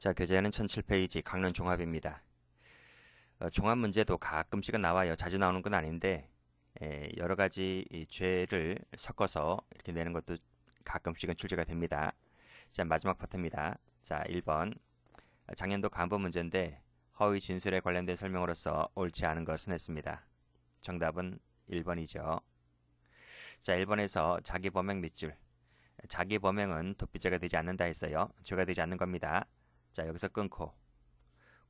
자, 교재는 1007페이지 강론 종합입니다. 종합 문제도 가끔씩은 나와요. 자주 나오는 건 아닌데 여러 가지 이 죄를 섞어서 이렇게 내는 것도 가끔씩은 출제가 됩니다. 자, 마지막 파트입니다. 자, 1번. 작년도 간부 문제인데 허위 진술에 관련된 설명으로서 옳지 않은 것은 했습니다. 정답은 1번이죠. 자, 1번에서 자기 범행 밑줄. 자기 범행은 도피죄가 되지 않는다 했어요. 죄가 되지 않는 겁니다. 자, 여기서 끊고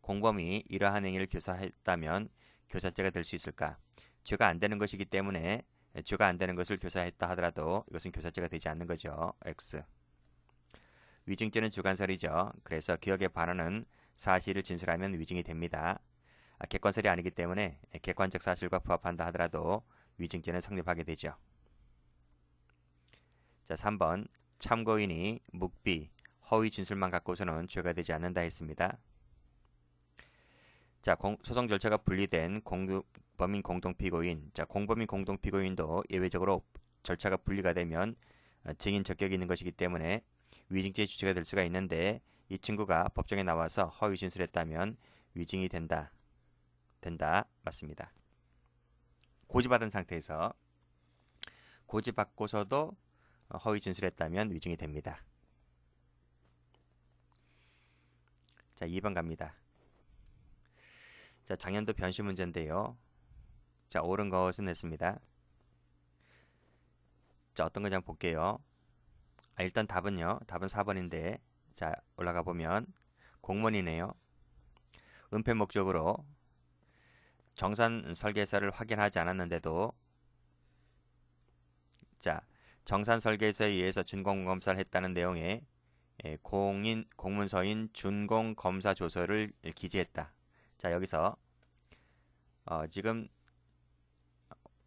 공범이 이러한 행위를 교사했다면 교사죄가 될 수 있을까? 죄가 안 되는 것이기 때문에 죄가 안 되는 것을 교사했다 하더라도 이것은 교사죄가 되지 않는 거죠. X. 위증죄는 주관설이죠. 그래서 기억에 반하는 사실을 진술하면 위증이 됩니다. 객관설이 아니기 때문에 객관적 사실과 부합한다 하더라도 위증죄는 성립하게 되죠. 자, 3번. 참고인이 묵비, 허위 진술만 갖고서는 죄가 되지 않는다 했습니다. 자, 소송 절차가 분리된 범인 공동피고인. 자, 공범인 공동피고인도 예외적으로 절차가 분리가 되면 증인 적격이 있는 것이기 때문에 위증죄의 주체가 될 수가 있는데 이 친구가 법정에 나와서 허위 진술했다면 위증이 된다. 맞습니다. 고지받은 상태에서 고지받고서도 허위 진술했다면 위증이 됩니다. 자, 2번 갑니다. 자, 작년도 변시 문제인데요. 자, 옳은 것은 했습니다. 자, 어떤 건지 한번 볼게요. 일단 답은요. 답은 4번인데 자, 올라가 보면 공무원이네요. 은폐 목적으로 정산 설계서를 확인하지 않았는데도 자, 정산 설계서에 의해서 준공검사를 했다는 내용의 공문서인 준공검사 조서를 기재했다. 자, 여기서 지금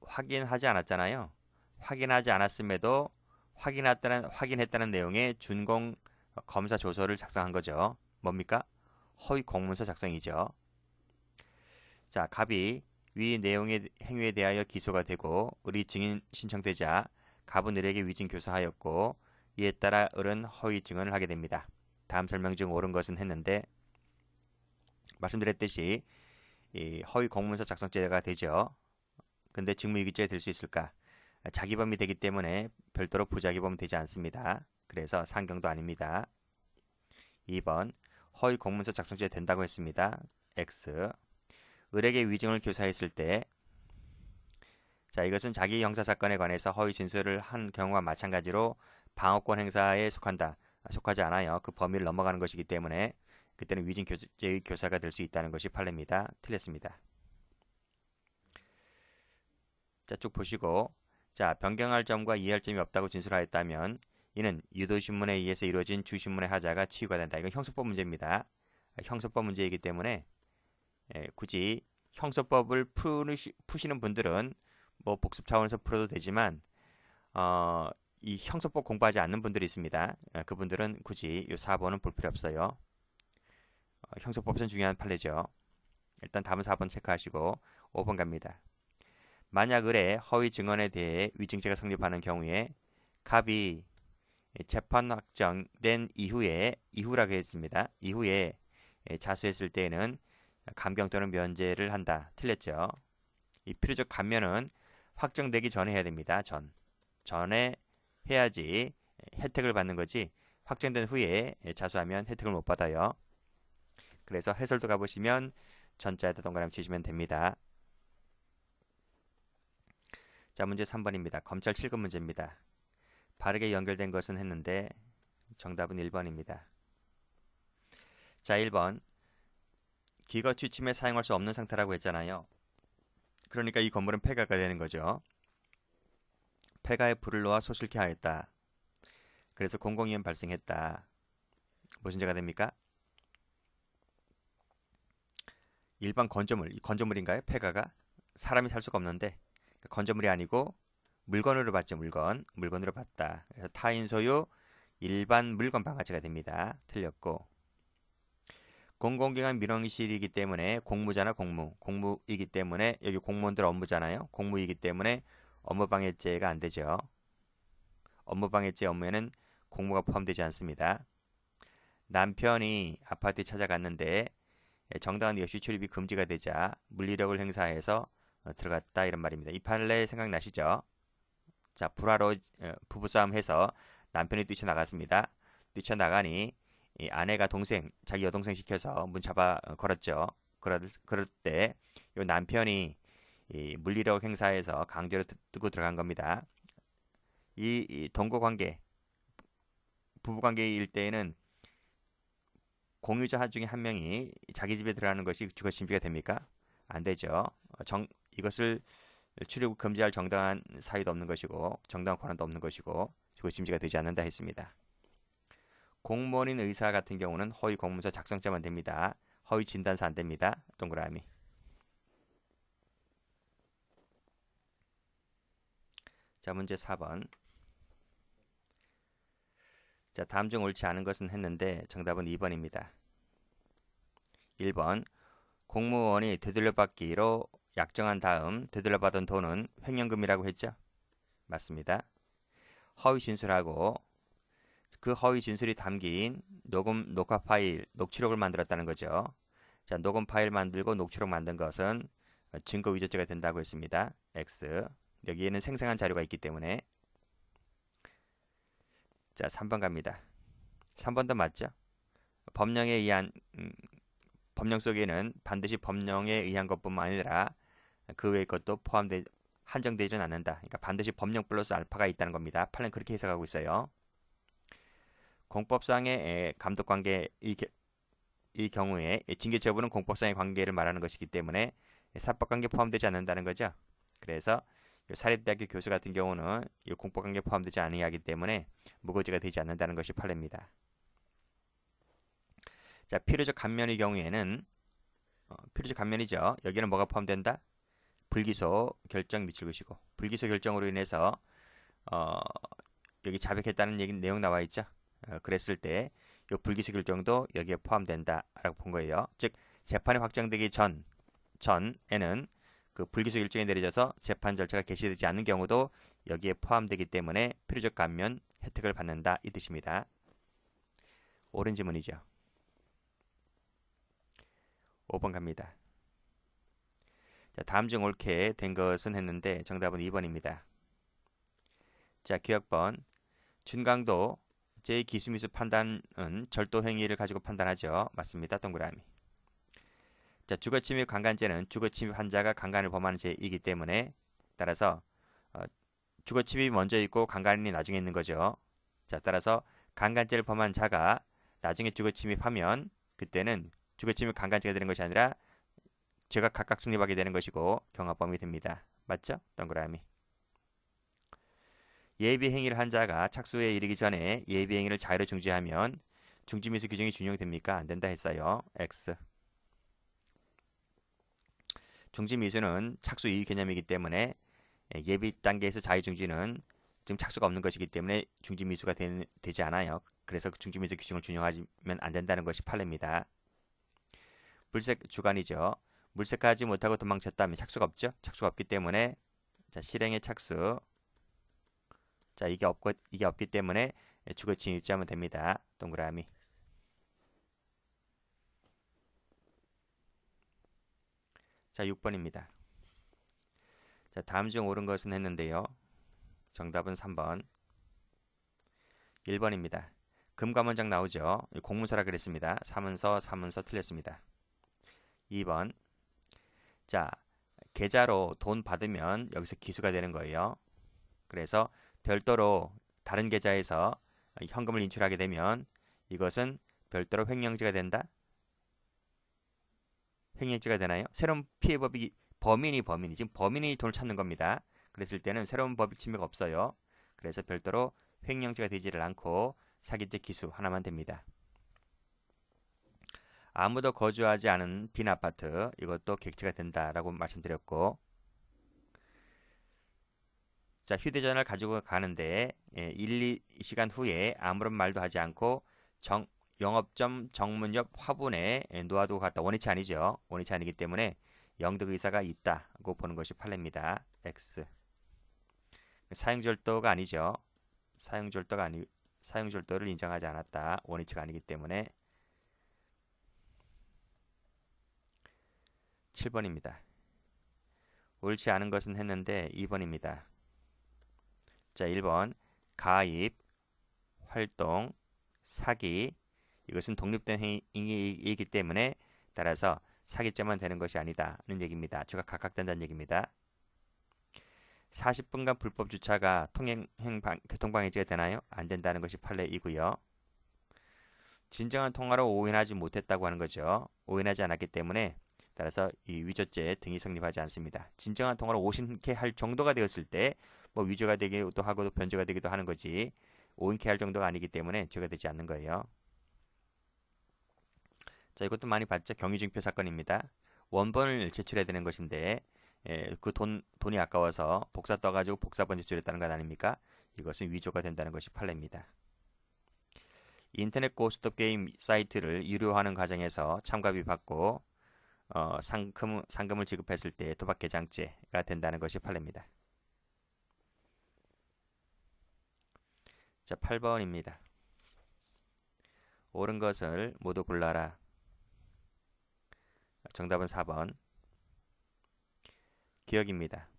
확인하지 않았잖아요. 확인하지 않았음에도 확인했다는 내용의 준공 검사 조서를 작성한 거죠. 뭡니까? 허위 공문서 작성이죠. 자, 갑이 위 내용의 행위에 대하여 기소가 되고 의리 증인 신청되자 갑은 을에게 위증 교사하였고 이에 따라 을은 허위 증언을 하게 됩니다. 다음 설명 중 옳은 것은 했는데 말씀드렸듯이 이 허위 공문서 작성죄가 되죠. 근데 직무유기죄가 될 수 있을까? 자기범이 되기 때문에 별도로 부자기범은 되지 않습니다. 그래서 상경도 아닙니다. 2번 허위 공문서 작성죄 된다고 했습니다. X. 을에게 위증을 교사했을 때 자, 이것은 자기 형사사건에 관해서 허위 진술을 한 경우와 마찬가지로 방어권 행사에 속하지 않아요. 그 범위를 넘어가는 것이기 때문에 그때는 위증죄의 교사가 될 수 있다는 것이 판례입니다. 틀렸습니다. 자, 쭉 보시고 자, 변경할 점과 이해할 점이 없다고 진술하였다면 이는 유도신문에 의해서 이루어진 주신문의 하자가 치유가 된다. 이건 형소법 문제입니다. 형소법 문제이기 때문에 굳이 형소법을 푸시는 분들은 뭐 복습 차원에서 풀어도 되지만 이 형소법 공부하지 않는 분들이 있습니다. 그분들은 굳이 이 4번은 볼 필요 없어요. 형소법은 중요한 판례죠. 일단 답은 4번 체크하시고 5번 갑니다. 만약 을의 허위 증언에 대해 위증죄가 성립하는 경우에 갑이 재판 확정된 이후라고 했습니다. 이후에 자수했을 때에는 감경 또는 면제를 한다. 틀렸죠. 이 필요적 감면은 확정되기 전에 해야 됩니다. 전에 해야지 혜택을 받는 거지 확정된 후에 자수하면 혜택을 못 받아요. 그래서 해설도 가보시면 전자에다 동그라미 치시면 됩니다. 자, 문제 3번입니다. 검찰 7급 문제입니다. 바르게 연결된 것은 했는데 정답은 1번입니다. 자, 1번 기거 취침에 사용할 수 없는 상태라고 했잖아요. 그러니까 이 건물은 폐가가 되는 거죠. 폐가에 불을 놓아 소실케 하였다. 그래서 공공위험 발생했다. 무슨 죄가 됩니까? 일반 건조물, 이 건조물인가요? 폐가가? 사람이 살 수가 없는데 건조물이 아니고 물건으로 봤죠. 물건으로 봤다. 그래서 타인 소유 일반 물건 방아죄가 됩니다. 틀렸고 공공기관 민원실이기 때문에 공무잖아. 공무이기 때문에 여기 공무원들 업무잖아요. 공무이기 때문에 업무방해죄가 안 되죠. 업무방해죄 업무에는 공무가 포함되지 않습니다. 남편이 아파트에 찾아갔는데 정당한 없이 출입이 금지가 되자 물리력을 행사해서 들어갔다 이런 말입니다. 이 판례 생각나시죠? 자, 불화로 부부싸움 해서 남편이 뛰쳐나갔습니다. 뛰쳐나가니 이 아내가 자기 여동생 시켜서 문 잡아 걸었죠. 그럴 때 이 남편이 이 물리력 행사해서 강제로 뜨고 들어간 겁니다. 이 동거관계, 부부관계일 때에는 공유자 중에 한 명이 자기 집에 들어가는 것이 주거침입이 됩니까? 안 되죠. 이것을 출입을 금지할 정당한 사유도 없는 것이고 정당한 권한도 없는 것이고 주거침입이 되지 않는다 했습니다. 공무원인 의사 같은 경우는 허위 공문서 작성자만 됩니다. 허위 진단서 안 됩니다. 동그라미. 자, 문제 4번. 자, 다음 중 옳지 않은 것은 했는데 정답은 2번입니다. 1번. 공무원이 되돌려받기로 약정한 다음 되돌려받은 돈은 횡령금이라고 했죠? 맞습니다. 허위 진술하고 그 허위 진술이 담긴 녹화 파일, 녹취록을 만들었다는 거죠. 자, 녹음 파일 만들고 녹취록 만든 것은 증거 위조죄가 된다고 했습니다. X. 여기에는 생생한 자료가 있기 때문에. 자, 3번 갑니다. 3번도 맞죠? 법령에 의한 법령 속에는 반드시 법령에 의한 것뿐만 아니라 그 외의 것도 한정되지는 않는다. 그러니까 반드시 법령 플러스 알파가 있다는 겁니다. 판례는 그렇게 해석하고 있어요. 공법상의 감독관계 이 경우에 징계처분은 공법상의 관계를 말하는 것이기 때문에 사법관계 포함되지 않는다는 거죠. 그래서 사립대학교 교수 같은 경우는 이 공법관계 포함되지 아니하기 때문에 무고죄가 되지 않는다는 것이 판례입니다. 자, 필요적 감면의 경우에는 필요적 감면이죠. 여기는 뭐가 포함된다? 불기소 결정 미칠 것이고 불기소 결정으로 인해서 여기 자백했다는 내용 나와 있죠. 그랬을 때 이 불기소 결정도 여기에 포함된다라고 본 거예요. 즉 재판이 확정되기 전에는 그 불기소 결정이 내려져서 재판 절차가 개시되지 않는 경우도 여기에 포함되기 때문에 필요적 감면 혜택을 받는다 이 뜻입니다. 옳은 지문이죠. 5번 갑니다. 자, 다음 중 옳게 된 것은 했는데 정답은 2번입니다. 자, 기억번. 준강도 제2기수미수 판단은 절도 행위를 가지고 판단하죠. 맞습니다. 동그라미. 자, 주거침입 강간죄는 주거침입 환자가 강간을 범하는 죄이기 때문에 따라서 주거침입이 먼저 있고 강간이 나중에 있는 거죠. 자, 따라서 강간죄를 범한 자가 나중에 주거침입하면 그때는 주거침입 강간죄가 되는 것이 아니라 죄가 각각 성립하게 되는 것이고 경합범이 됩니다. 맞죠? 동그라미. 예비행위를 한 자가 착수에 이르기 전에 예비행위를 자유로 중지하면 중지미수 규정이 준용됩니까? 안 된다 했어요. X. 중지미수는 착수 이유 개념이기 때문에 예비 단계에서 자유중지는 지금 착수가 없는 것이기 때문에 중지미수가 되지 않아요. 그래서 그 중지미수 규정을 준용하면 안 된다는 것이 판례입니다. 물색 주관이죠. 물색하지 못하고 도망쳤다면 착수가 없죠. 착수가 없기 때문에 자, 실행의 착수. 자, 이게 없기 때문에 주거침입죄하면 됩니다. 동그라미. 자, 6번입니다. 자, 다음 중 옳은 것은 했는데요. 정답은 3번. 1번입니다. 금감원장 나오죠. 공문서라 그랬습니다. 사문서 틀렸습니다. 2번. 자, 계좌로 돈 받으면 여기서 기수가 되는 거예요. 그래서 별도로 다른 계좌에서 현금을 인출하게 되면 이것은 별도로 횡령죄가 된다? 횡령죄가 되나요? 새로운 피해법이 범인이 지금 범인이 돈을 찾는 겁니다. 그랬을 때는 새로운 법익 침해가 없어요. 그래서 별도로 횡령죄가 되지를 않고 사기죄 기수 하나만 됩니다. 아무도 거주하지 않은 빈 아파트 이것도 객체가 된다라고 말씀드렸고 자, 휴대전화를 가지고 가는데 1, 2시간 후에 아무런 말도 하지 않고 영업점 정문 옆 화분에 놓아두고 갔다. 원위치 아니죠. 원위치 아니기 때문에 영득 의사가 있다고 보는 것이 판례입니다. X. 사용절도가 아니죠. 사용 절도를 인정하지 않았다. 원위치가 아니기 때문에 7번입니다. 옳지 않은 것은 했는데 2번입니다. 자, 1번 가입, 활동, 사기 이것은 독립된 행위이기 때문에 따라서 사기죄만 되는 것이 아니다는 얘기입니다. 죄가 각각된다는 얘기입니다. 40분간 불법 주차가 교통방해죄가 되나요? 안 된다는 것이 판례이고요. 진정한 통화로 오인하지 못했다고 하는 거죠. 오인하지 않았기 때문에 따라서 이 위조죄 등이 성립하지 않습니다. 진정한 통화로 오인케 할 정도가 되었을 때 뭐 위조가 되기도 하고 변조가 되기도 하는 거지 오인케 할 정도가 아니기 때문에 죄가 되지 않는 거예요. 자, 이것도 많이 봤죠. 경위증표 사건입니다. 원본을 제출해야 되는 것인데 그 돈이 아까워서 복사 떠가지고 복사본 제출했다는 것 아닙니까? 이것은 위조가 된다는 것이 판례입니다. 인터넷 고스톱 게임 사이트를 유료화하는 과정에서 참가비 받고 상금을 지급했을 때 도박개장죄가 된다는 것이 판례입니다. 자, 8번입니다. 옳은 것을 모두 골라라. 정답은 4번. 기억입니다.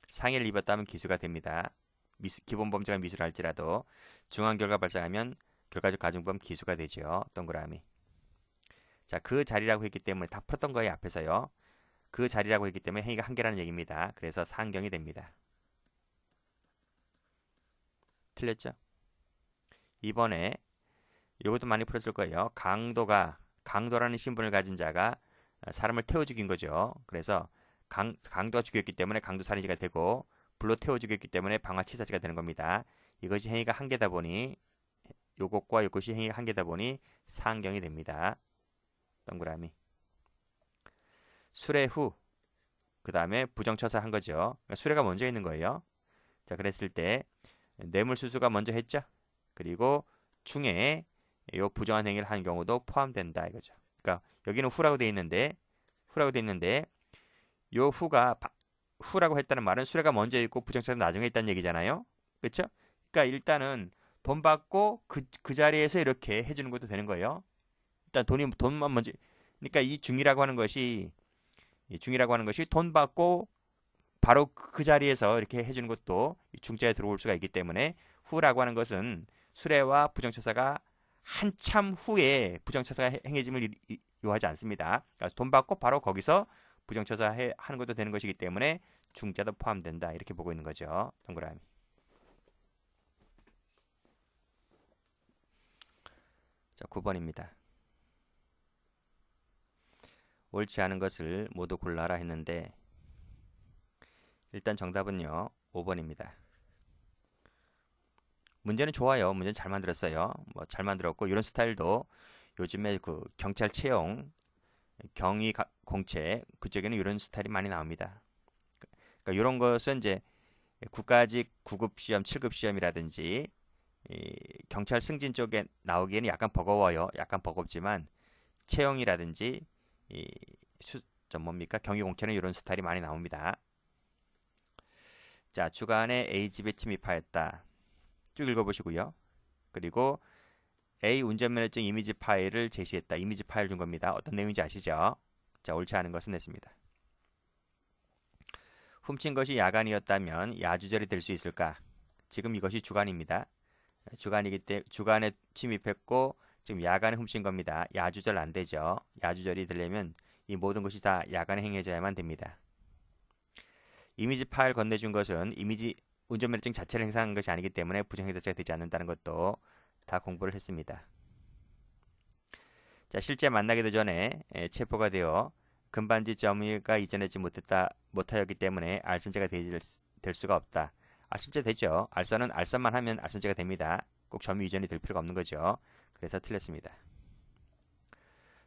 상해를 입었다면 기수가 됩니다. 기본 범죄가 미수를 할지라도 중한 결과 발생하면 결과적 가중범 기수가 되죠. 동그라미. 자, 그 자리라고 했기 때문에 다 풀었던 거예요. 앞에서요. 그 자리라고 했기 때문에 행위가 한 개라는 얘기입니다. 그래서 상경이 됩니다. 틀렸죠? 이번에 이것도 많이 풀었을 거예요. 강도라는 신분을 가진 자가 사람을 태워 죽인 거죠. 그래서 강도가 죽였기 때문에 강도살인죄가 되고 불로 태워 죽였기 때문에 방화치사죄가 되는 겁니다. 이것이 행위가 한 개다 보니 요것과 요것이 행위가 한 개다 보니 상경이 됩니다. 동그라미. 수뢰 후 그 다음에 부정처사 한 거죠. 그러니까 수뢰가 먼저 있는 거예요. 자, 그랬을 때 뇌물수수가 먼저 했죠. 그리고 중에 요 부정한 행위를 한 경우도 포함된다 이거죠. 그러니까 여기는 후라고 돼 있는데 요 후라고 했다는 말은 수뢰가 먼저 있고 부정처사가 나중에 있다는 얘기잖아요. 그렇죠? 그러니까 일단은 돈 받고 그 자리에서 이렇게 해주는 것도 되는 거예요. 일단 돈만 먼저. 그러니까 이 중이라고 하는 것이 돈 받고 바로 그 자리에서 이렇게 해주는 것도 중자에 들어올 수가 있기 때문에 후라고 하는 것은 수뢰와 부정처사가 한참 후에 부정처사가 행해짐을 요하지 않습니다. 그러니까 돈 받고 바로 거기서 부정처사 하는 것도 되는 것이기 때문에 중자도 포함된다 이렇게 보고 있는 거죠. 동그라미. 자, 9번입니다. 옳지 않은 것을 모두 골라라 했는데 일단 정답은요 5번입니다. 문제는 좋아요. 문제는 잘 만들었어요. 뭐 잘 만들었고 이런 스타일도 요즘에 그 경찰 채용, 경위 공채 그쪽에는 이런 스타일이 많이 나옵니다. 그러니까 이런 것은 이제 국가직 9급 시험, 7급 시험이라든지 경찰 승진 쪽에 나오기에는 약간 버거워요. 약간 버겁지만 채용이라든지 경위 공채는 이런 스타일이 많이 나옵니다. 자, 주간에 A집에 침입하였다. 쭉 읽어보시고요. 그리고 A 운전면허증 이미지 파일을 제시했다. 이미지 파일 준 겁니다. 어떤 내용인지 아시죠? 자, 옳지 않은 것은 냈습니다. 훔친 것이 야간이었다면 야주절이 될 수 있을까? 지금 이것이 주간입니다. 주간이기 때문에 주간에 침입했고 지금 야간에 훔친 겁니다. 야주절 안 되죠. 야주절이 되려면 이 모든 것이 다 야간에 행해져야만 됩니다. 이미지 파일 건네준 것은 이미지 운전면허증 자체를 행사한 것이 아니기 때문에 부정행위자가 되지 않는다는 것도 다 공부를 했습니다. 자, 실제 만나기도 전에 체포가 되어 금반지 점유가 이전하지 못하였기 때문에 알선죄가 될 수가 없다. 알선죄 되죠. 알선만 하면 알선죄가 됩니다. 꼭 점유 이전이 될 필요가 없는 거죠. 그래서 틀렸습니다.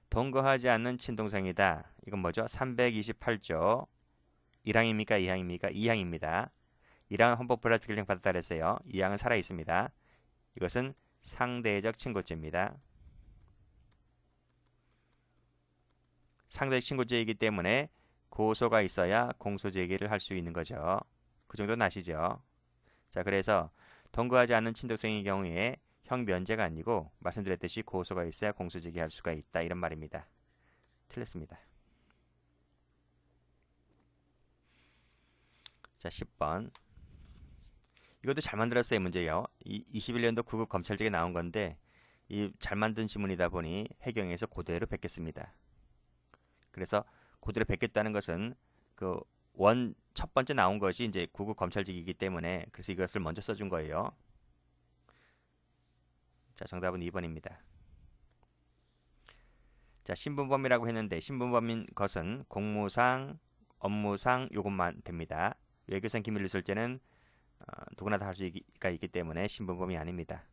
동거하지 않는 친동생이다. 이건 뭐죠? 328조 1항입니까? 2항입니까? 2항입니다. 1항은 헌법 불합치 결정 받았다 그랬어요. 2항은 살아 있습니다. 이것은 상대적 친고죄입니다. 상대적 친고죄이기 때문에 고소가 있어야 공소 제기를 할 수 있는 거죠. 그 정도는 아시죠? 자, 그래서 동거하지 않는 친동생의 경우에 형 면제가 아니고 말씀드렸듯이 고소가 있어야 공소제기할 수가 있다 이런 말입니다. 틀렸습니다. 자, 10번. 이것도 잘 만들었어요, 문제요. 21년도 9급 검찰직에 나온 건데 이 잘 만든 지문이다 보니 해경에서 그대로 베꼈습니다. 그래서 그대로 베꼈다는 것은 그 첫 번째 나온 것이 이제 9급 검찰직이기 때문에 그래서 이것을 먼저 써준 거예요. 자, 정답은 2번입니다. 자, 신분범이라고 했는데 신분범인 것은 공무상, 업무상 요것만 됩니다. 외교상 기밀누설죄는 누구나 다 할 수가 있기 때문에 신분범이 아닙니다.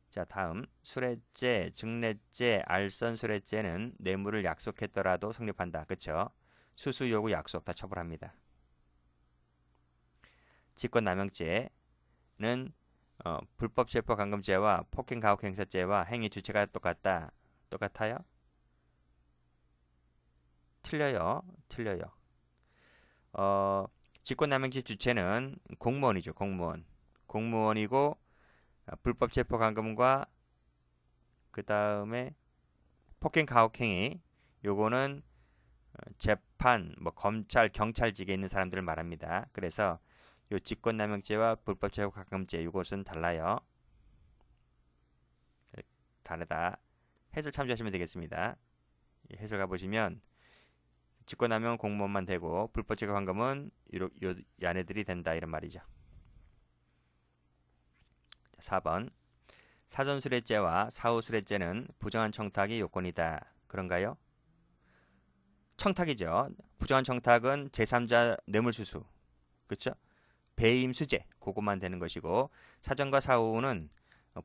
자, 다음 수뢰죄, 증례죄, 알선수뢰죄는 뇌물을 약속했더라도 성립한다. 그쵸? 수수 요구 약속 다 처벌합니다. 직권남용죄는 불법 체포 감금죄와 폭행 가혹 행사죄와 행위 주체가 똑같아요? 틀려요. 직권남용죄 주체는 공무원이죠. 공무원이고 불법 체포 감금과 그 다음에 폭행 가혹 행위 요거는 재판, 검찰, 경찰직에 있는 사람들을 말합니다. 그래서 요 직권남용죄와 불법 체포 감금죄 이것은 달라요. 다르다. 해설 참조하시면 되겠습니다. 해설 가보시면 직권남용은 공무원만 되고 불법 체포 감금은 요 야네들이 된다 이런 말이죠. 4번. 사전수뢰죄와 사후수뢰죄는 부정한 청탁이 요건이다. 그런가요? 청탁이죠. 부정한 청탁은 제3자 뇌물수수. 그렇죠? 배임수재. 그것만 되는 것이고 사전과 사후는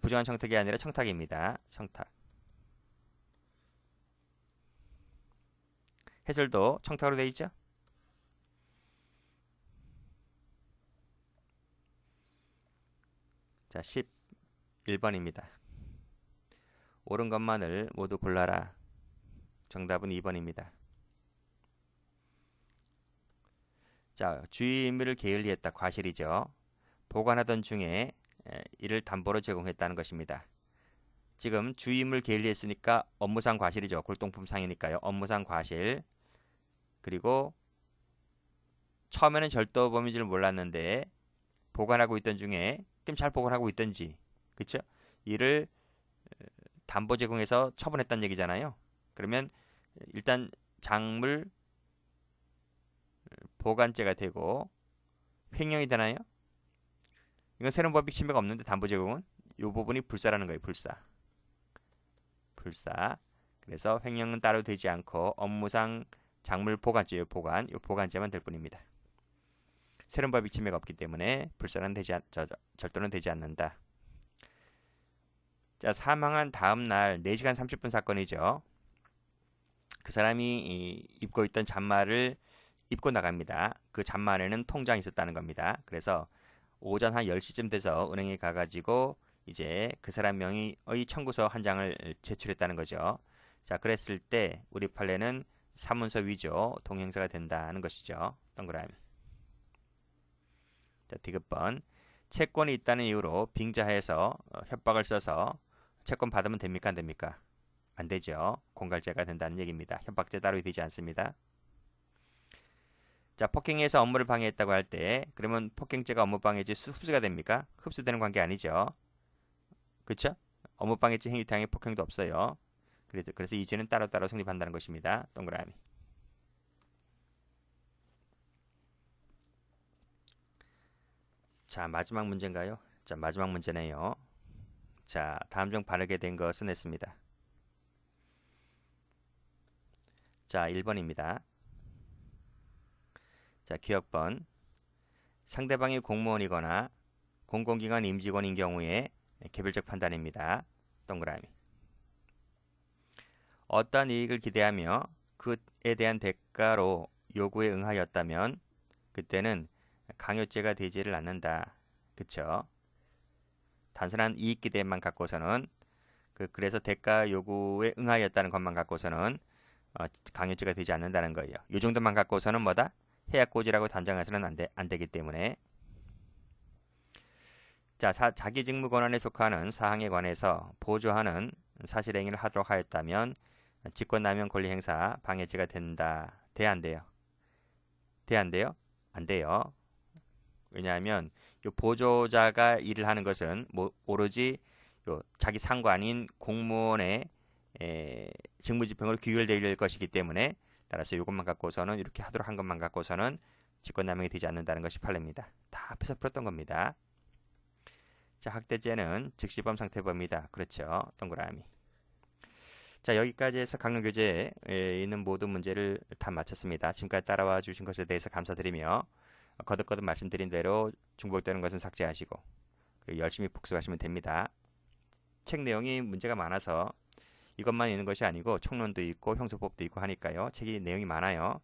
부정한 청탁이 아니라 청탁입니다. 청탁. 해설도 청탁으로 되어 있죠? 자, 11번입니다. 옳은 것만을 모두 골라라. 정답은 2번입니다. 자, 주의 의무를 게을리했다. 과실이죠. 보관하던 중에 이를 담보로 제공했다는 것입니다. 지금 주의 의무를 게을리했으니까 업무상 과실이죠. 골동품상이니까요. 업무상 과실. 그리고 처음에는 절도범인 줄 몰랐는데 보관하고 있던 중에 좀 잘 보관하고 있던지 그쵸? 이를 담보 제공해서 처분했다는 얘기잖아요. 그러면 일단 작물 보관죄가 되고 횡령이 되나요? 이건 세론법익 침해가 없는데 담보 제공은 이 부분이 불사라는 거예요. 불사. 그래서 횡령은 따로 되지 않고 업무상 작물 보관죄요. 보관죄만 될 뿐입니다. 세론법익 침해가 없기 때문에 불사는 절도는 되지 않는다. 자, 사망한 다음 날 4시간 30분 사건이죠. 그 사람이 입고 있던 잔말을 입고 나갑니다. 그 잔말에는 통장이 있었다는 겁니다. 그래서 오전 한 10시쯤 돼서 은행에 가가지고 이제 그 사람 명의의 청구서 한 장을 제출했다는 거죠. 자, 그랬을 때 우리 판례는 사문서 위조 동행사가 된다는 것이죠. 동그라미. 자, 디귿번. 채권이 있다는 이유로 빙자해서 협박을 써서 채권 받으면 됩니까? 안 됩니까? 안 되죠. 공갈죄가 된다는 얘기입니다. 협박죄 따로 되지 않습니다. 자, 폭행해서 업무를 방해했다고 할 때 그러면 폭행죄가 업무방해죄 흡수가 됩니까? 흡수되는 관계 아니죠. 그렇죠? 업무방해죄 행위탕의 폭행도 없어요. 그래서 이 죄는 따로따로 성립한다는 것입니다. 동그라미. 자, 마지막 문제인가요? 자, 마지막 문제네요. 자, 다음 중 바르게 된 것은 했습니다. 자, 1번입니다. 자, 기억번. 상대방이 공무원이거나 공공기관 임직원인 경우에 개별적 판단입니다. 동그라미. 어떠한 이익을 기대하며 그에 대한 대가로 요구에 응하였다면 그때는 강요죄가 되지를 않는다. 그쵸? 단순한 이익 기대만 갖고서는 그래서 대가 요구에 응하였다는 것만 갖고서는 강요죄가 되지 않는다는 거예요. 이 정도만 갖고서는 뭐다? 해약고지라고 단정해서는 안 되기 때문에. 자, 자기 직무 권한에 속하는 사항에 관해서 보조하는 사실행위를 하도록 하였다면 직권남용 권리 행사 방해죄가 된다. 돼, 안 돼요? 돼, 안 돼요? 안 돼요. 왜냐하면 요 보조자가 일을 하는 것은 오로지 요 자기 상관인 공무원의 직무집행으로 규율될 것이기 때문에 따라서 이것만 갖고서는 이렇게 하도록 한 것만 갖고서는 직권남용이 되지 않는다는 것이 판례입니다. 다 앞에서 풀었던 겁니다. 자, 학대죄는 즉시범 상태범이다. 그렇죠. 동그라미. 자, 여기까지 해서 강론교재에 있는 모든 문제를 다 마쳤습니다. 지금까지 따라와 주신 것에 대해서 감사드리며 거듭거듭 말씀드린 대로 중복되는 것은 삭제하시고 그리고 열심히 복습하시면 됩니다. 책 내용이 문제가 많아서 이것만 있는 것이 아니고 총론도 있고 형소법도 있고 하니까요. 책이 내용이 많아요.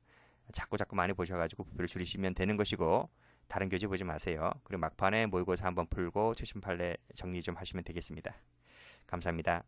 자꾸 많이 보셔가지고 부피를 줄이시면 되는 것이고 다른 교재 보지 마세요. 그리고 막판에 모의고사 한번 풀고 최신 판례 정리 좀 하시면 되겠습니다. 감사합니다.